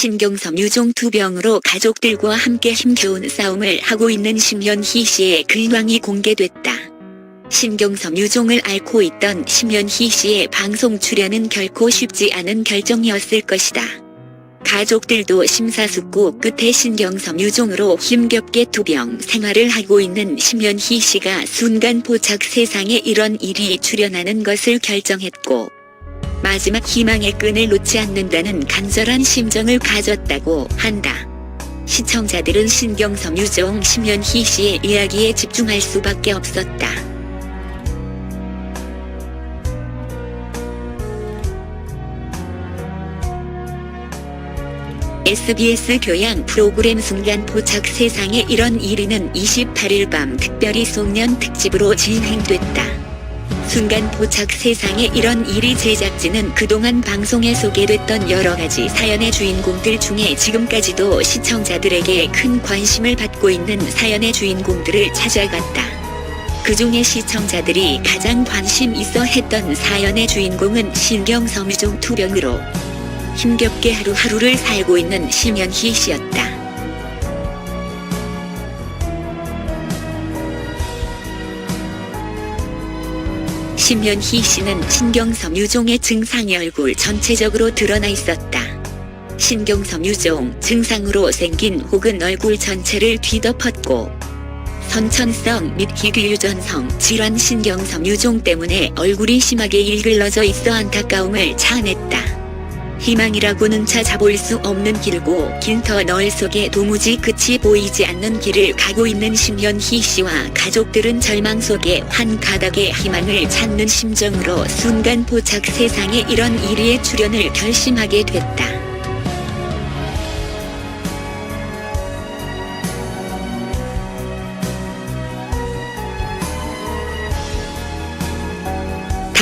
신경섬 유종 투병으로 가족들과 함께 힘겨운 싸움을 하고 있는 심연희 씨의 근황이 공개됐다. 신경섬 유종을 앓고 있던 심연희 씨의 방송 출연은 결코 쉽지 않은 결정이었을 것이다. 가족들도 심사숙고 끝에 신경섬 유종으로 힘겹게 투병 생활을 하고 있는 심연희 씨가 순간포착 세상에 이런 일이 출연하는 것을 결정했고 마지막 희망의 끈을 놓지 않는다는 간절한 심정을 가졌다고 한다. 시청자들은 신경섬 유종 심연희 씨의 이야기에 집중할 수밖에 없었다. SBS 교양 프로그램 순간포착 세상에 이런 일이는 28일 밤 특별히 송년 특집으로 진행됐다. 순간포착 세상에 이런 일이 제작진은 그동안 방송에 소개됐던 여러가지 사연의 주인공들 중에 지금까지도 시청자들에게 큰 관심을 받고 있는 사연의 주인공들을 찾아갔다. 그중에 시청자들이 가장 관심 있어 했던 사연의 주인공은 신경섬 유종 투병으로 힘겹게 하루하루를 살고 있는 심연희 씨였다. 심연희 씨는 신경섬 유종의 증상이 얼굴 전체적으로 드러나 있었다. 신경섬 유종 증상으로 생긴 혹은 얼굴 전체를 뒤덮었고 선천성 및 희귀유전성 질환 신경섬 유종 때문에 얼굴이 심하게 일글러져 있어 안타까움을 자아냈다. 희망이라고는 찾아볼 수 없는 길고 긴 터널 속에 도무지 끝이 보이지 않는 길을 가고 있는 심연희 씨와 가족들은 절망 속에 한 가닥의 희망을 찾는 심정으로 순간포착 세상에 이런 일에 출연을 결심하게 됐다.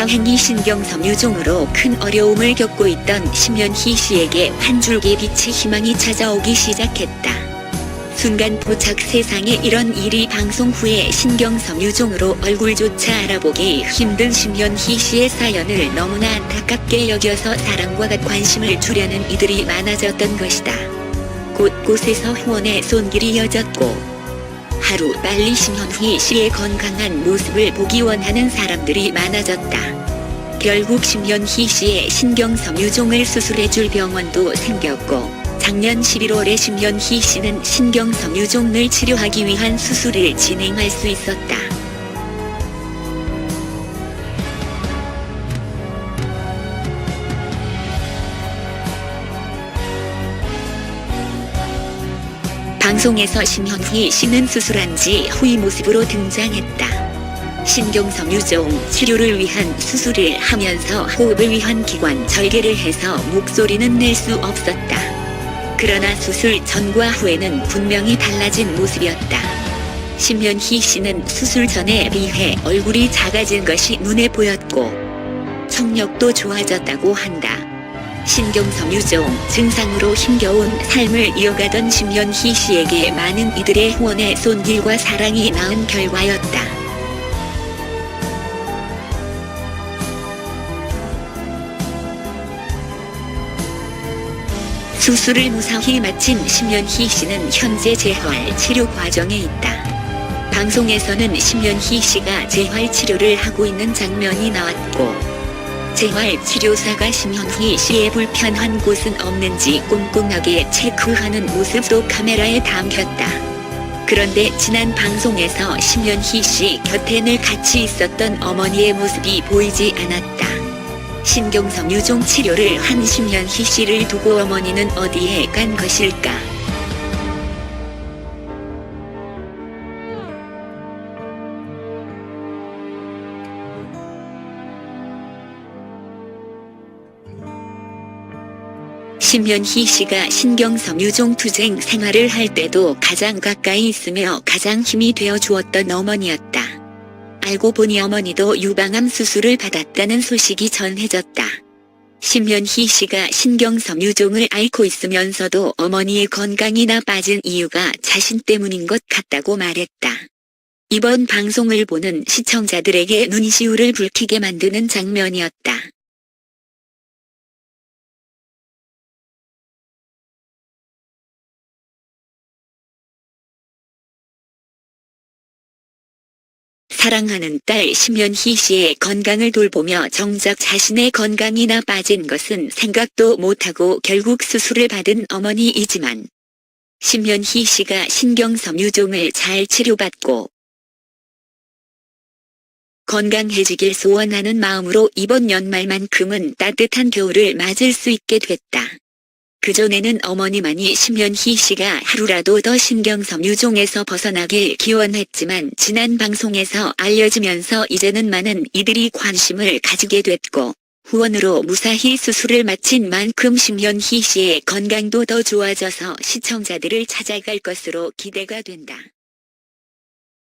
다행히 신경섬 유종으로 큰 어려움을 겪고 있던 심연희 씨에게 한 줄기 빛의 희망이 찾아오기 시작했다. 순간포착 세상에 이런 일이 방송 후에 신경섬 유종으로 얼굴조차 알아보기 힘든 심연희 씨의 사연을 너무나 안타깝게 여겨서 사랑과 관심을 주려는 이들이 많아졌던 것이다. 곳곳에서 후원의 손길이 이어졌고 하루 빨리 심연희 씨의 건강한 모습을 보기 원하는 사람들이 많아졌다. 결국 심연희 씨의 신경섬 유종을 수술해줄 병원도 생겼고 작년 11월에 심연희 씨는 신경섬 유종을 치료하기 위한 수술을 진행할 수 있었다. 방송에서 심연희 씨는 수술한 지 후의 모습으로 등장했다. 신경섬 유종 치료를 위한 수술을 하면서 호흡을 위한 기관 절개를 해서 목소리는 낼 수 없었다. 그러나 수술 전과 후에는 분명히 달라진 모습이었다. 심연희 씨는 수술 전에 비해 얼굴이 작아진 것이 눈에 보였고 청력도 좋아졌다고 한다. 신경섬 유종 증상으로 힘겨운 삶을 이어가던 심연희 씨에게 많은 이들의 후원의 손길과 사랑이 낳은 결과였다. 수술을 무사히 마친 심연희 씨는 현재 재활 치료 과정에 있다. 방송에서는 심연희 씨가 재활 치료를 하고 있는 장면이 나왔고 재활치료사가 심연희 씨의 불편한 곳은 없는지 꼼꼼하게 체크하는 모습도 카메라에 담겼다. 그런데 지난 방송에서 심연희 씨 곁에 늘 같이 있었던 어머니의 모습이 보이지 않았다. 신경섬 유종 치료를 한 심연희 씨를 두고 어머니는 어디에 간 것일까? 심연희 씨가 신경섬 유종 투쟁 생활을 할 때도 가장 가까이 있으며 가장 힘이 되어 주었던 어머니였다. 알고 보니 어머니도 유방암 수술을 받았다는 소식이 전해졌다. 심연희 씨가 신경섬 유종을 앓고 있으면서도 어머니의 건강이 나빠진 이유가 자신 때문인 것 같다고 말했다. 이번 방송을 보는 시청자들에게 눈시울을 붉히게 만드는 장면이었다. 사랑하는 딸 심연희 씨의 건강을 돌보며 정작 자신의 건강이 나빠진 것은 생각도 못하고 결국 수술을 받은 어머니이지만 심연희 씨가 신경섬유종을 잘 치료받고 건강해지길 소원하는 마음으로 이번 연말만큼은 따뜻한 겨울을 맞을 수 있게 됐다. 그전에는 어머니만이 심연희 씨가 하루라도 더 신경섬유종에서 벗어나길 기원했지만 지난 방송에서 알려지면서 이제는 많은 이들이 관심을 가지게 됐고 후원으로 무사히 수술을 마친 만큼 심연희 씨의 건강도 더 좋아져서 시청자들을 찾아갈 것으로 기대가 된다.